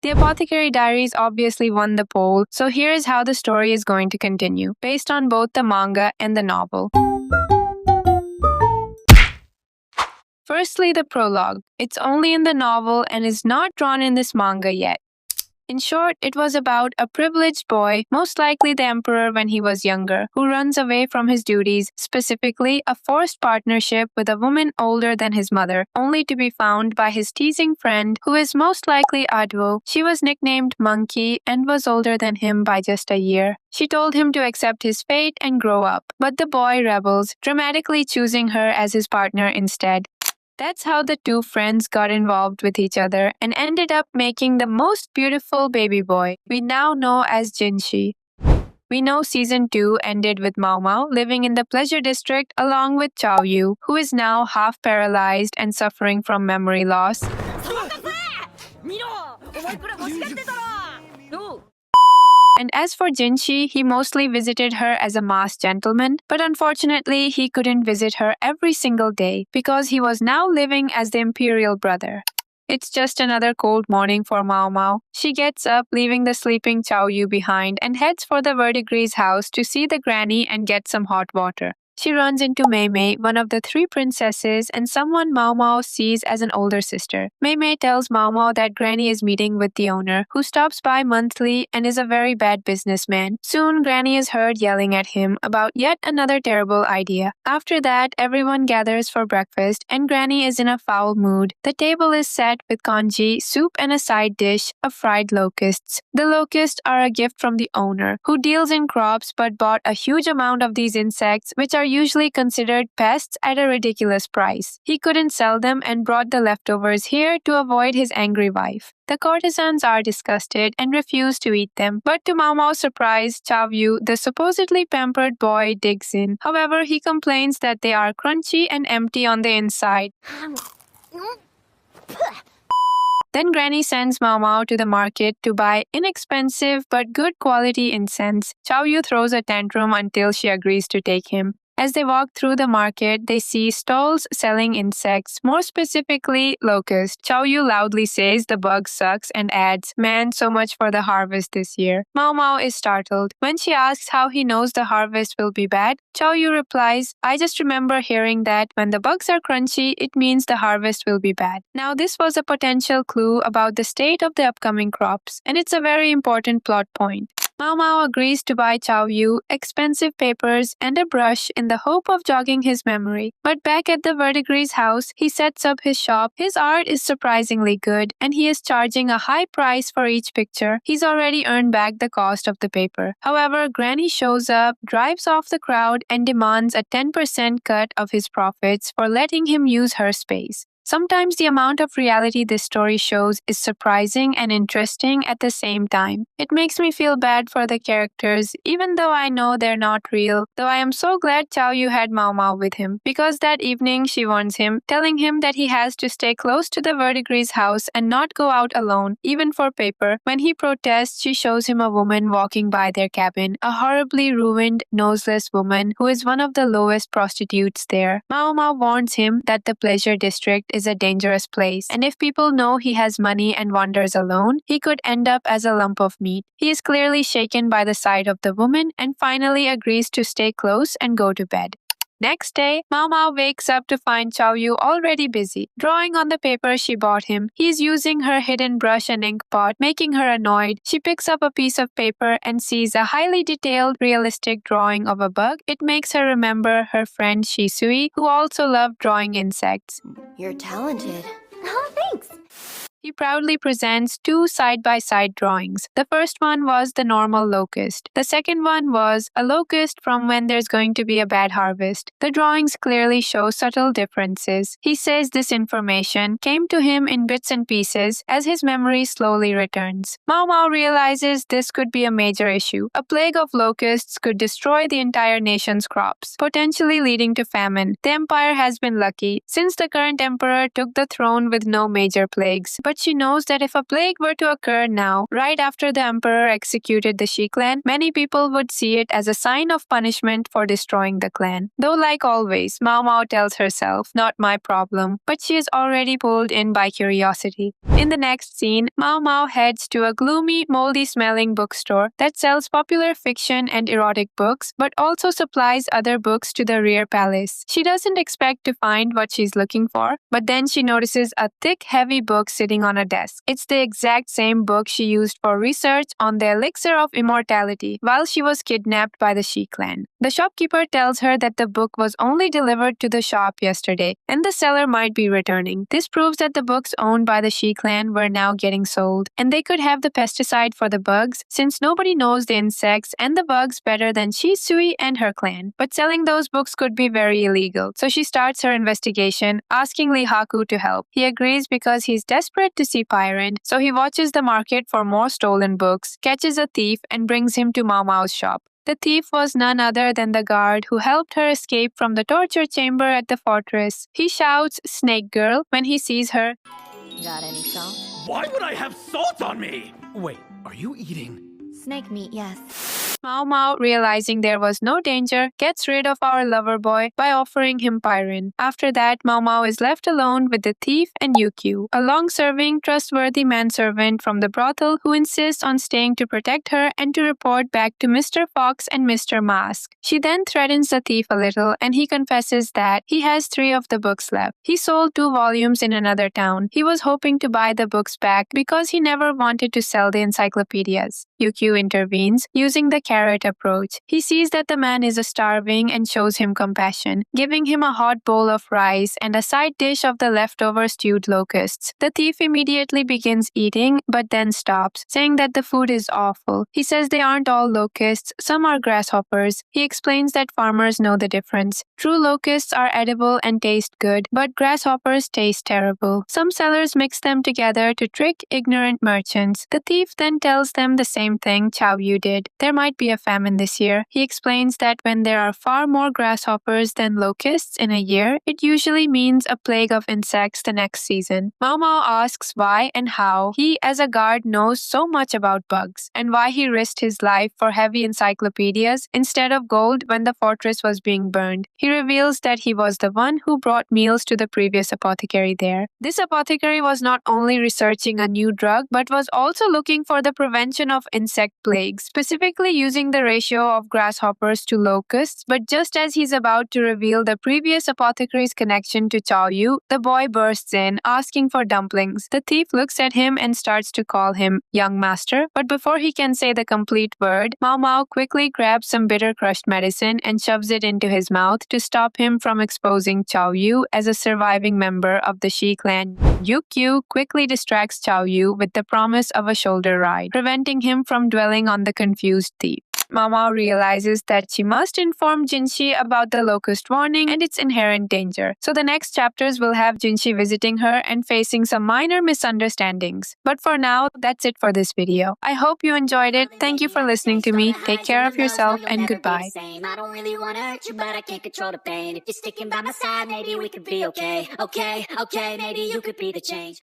The Apothecary Diaries obviously won the poll, so here is how the story is going to continue, based on both the manga and the novel. Firstly, the prologue. It's only in the novel and is not drawn in this manga yet. In short, it was about a privileged boy, most likely the emperor when he was younger, who runs away from his duties, specifically a forced partnership with a woman older than his mother, only to be found by his teasing friend, who is most likely Adwo. She was nicknamed Monkey and was older than him by just a year. She told him to accept his fate and grow up, but the boy rebels, dramatically choosing her as his partner instead. That's how the two friends got involved with each other and ended up making the most beautiful baby boy we now know as Jinshi. We know Season 2 ended with Maomao living in the Pleasure District along with Ukyou, who is now half paralyzed and suffering from memory loss. And as for Jinshi, he mostly visited her as a masked gentleman, but unfortunately he couldn't visit her every single day because he was now living as the imperial brother. It's just another cold morning for Maomao. She gets up, leaving the sleeping Ukyou behind, and heads for the Verdigrease house to see the granny and get some hot water. She runs into Mei, one of the three princesses, and someone Maomao sees as an older sister. Mei tells Maomao that Granny is meeting with the owner, who stops by monthly and is a very bad businessman. Soon, Granny is heard yelling at him about yet another terrible idea. After that, everyone gathers for breakfast, and Granny is in a foul mood. The table is set with congee, soup, and a side dish of fried locusts. The locusts are a gift from the owner, who deals in crops but bought a huge amount of these insects, which are usually considered pests, at a ridiculous price. He couldn't sell them and brought the leftovers here to avoid his angry wife. The courtesans are disgusted and refuse to eat them, but to Maomao's surprise, Ukyou, the supposedly pampered boy, digs in. However, he complains that they are crunchy and empty on the inside. Then Granny sends Maomao to the market to buy inexpensive but good quality incense. Ukyou throws a tantrum until she agrees to take him. As they walk through the market, they see stalls selling insects, more specifically locusts. Ukyou loudly says the bug sucks and adds, "Man, so much for the harvest this year." Maomao is startled. When she asks how he knows the harvest will be bad, Ukyou replies, "I just remember hearing that when the bugs are crunchy, it means the harvest will be bad." Now, this was a potential clue about the state of the upcoming crops, and it's a very important plot point. Maomao agrees to buy Ukyou expensive papers and a brush in the hope of jogging his memory. But back at the Verdigrease house, he sets up his shop. His art is surprisingly good, and he is charging a high price for each picture. He's already earned back the cost of the paper. However, Granny shows up, drives off the crowd, and demands a 10% cut of his profits for letting him use her space. Sometimes the amount of reality this story shows is surprising and interesting at the same time. It makes me feel bad for the characters, even though I know they're not real. Though I am so glad Ukyou had Maomao with him, because that evening she warns him, telling him that he has to stay close to the Verdigrease house and not go out alone, even for paper. When he protests, she shows him a woman walking by their cabin, a horribly ruined, noseless woman who is one of the lowest prostitutes there. Maomao warns him that the Pleasure District is a dangerous place, and if people know he has money and wanders alone, he could end up as a lump of meat. He is clearly shaken by the sight of the woman and finally agrees to stay close and go to bed. Next day, Maomao wakes up to find Ukyou already busy, drawing on the paper she bought him. He's using her hidden brush and ink pot, making her annoyed. She picks up a piece of paper and sees a highly detailed, realistic drawing of a bug. It makes her remember her friend Shisui, who also loved drawing insects. You're talented. Oh, thanks. He proudly presents two side-by-side drawings. The first one was the normal locust. The second one was a locust from when there's going to be a bad harvest. The drawings clearly show subtle differences. He says this information came to him in bits and pieces as his memory slowly returns. Maomao realizes this could be a major issue. A plague of locusts could destroy the entire nation's crops, potentially leading to famine. The empire has been lucky, since the current emperor took the throne with no major plagues. but she knows that if a plague were to occur now, right after the emperor executed the Shi clan, many people would see it as a sign of punishment for destroying the clan. Though like always, Maomao tells herself, not my problem, but she is already pulled in by curiosity. In the next scene, Maomao heads to a gloomy, moldy-smelling bookstore that sells popular fiction and erotic books, but also supplies other books to the rear palace. She doesn't expect to find what she's looking for, but then she notices a thick, heavy book sitting on a desk. It's the exact same book she used for research on the elixir of immortality while she was kidnapped by the Shi clan. The shopkeeper tells her that the book was only delivered to the shop yesterday, and the seller might be returning. This proves that the books owned by the Shi clan were now getting sold, and they could have the pesticide for the bugs, since nobody knows the insects and the bugs better than Shisui and her clan. But selling those books could be very illegal, so she starts her investigation, asking Haku to help. He agrees because he's desperate to see Pyrin, so he watches the market for more stolen books, catches a thief, and brings him to Maomao's shop. The thief was none other than the guard who helped her escape from the torture chamber at the fortress. He shouts, "Snake Girl," when he sees her. Got any salt? Why would I have salt on me? Wait, are you eating? Snake meat, yes. Maomao, realizing there was no danger, gets rid of our lover boy by offering him Pyrin. After that, Maomao is left alone with the thief and Ukyou, a long-serving, trustworthy manservant from the brothel who insists on staying to protect her and to report back to Mr. Fox and Mr. Mask. She then threatens the thief a little, and he confesses that he has 3 of the books left. He sold 2 volumes in another town. He was hoping to buy the books back because he never wanted to sell the encyclopedias. Ukyou intervenes, using the carrot approach. He sees that the man is starving and shows him compassion, giving him a hot bowl of rice and a side dish of the leftover stewed locusts. The thief immediately begins eating, but then stops, saying that the food is awful. He says they aren't all locusts, some are grasshoppers. He explains that farmers know the difference. True locusts are edible and taste good, but grasshoppers taste terrible. Some sellers mix them together to trick ignorant merchants. The thief then tells them the same thing Yu did. There might be a famine this year. He explains that when there are far more grasshoppers than locusts in a year, it usually means a plague of insects the next season. Maomao asks why and how he, as a guard, knows so much about bugs, and why he risked his life for heavy encyclopedias instead of gold when the fortress was being burned. He reveals that he was the one who brought meals to the previous apothecary there. This apothecary was not only researching a new drug, but was also looking for the prevention of insect plagues, specifically using the ratio of grasshoppers to locusts. But just as he's about to reveal the previous apothecary's connection to Yu, the boy bursts in, asking for dumplings. The thief looks at him and starts to call him young master, but before he can say the complete word, Maomao quickly grabs some bitter crushed medicine and shoves it into his mouth to stop him from exposing Yu as a surviving member of the Shi clan. Ukyou quickly distracts Yu with the promise of a shoulder ride, preventing him from dwelling on the confused thief. Maomao realizes that she must inform Jinshi about the locust warning and its inherent danger. So the next chapters will have Jinshi visiting her and facing some minor misunderstandings. But for now, that's it for this video. I hope you enjoyed it. Thank you for listening to me. Take care of yourself and goodbye. I don't really wanna hurt you, but I can't control the pain. If you're sticking by my side, maybe we could be okay. Okay, maybe you could be the change.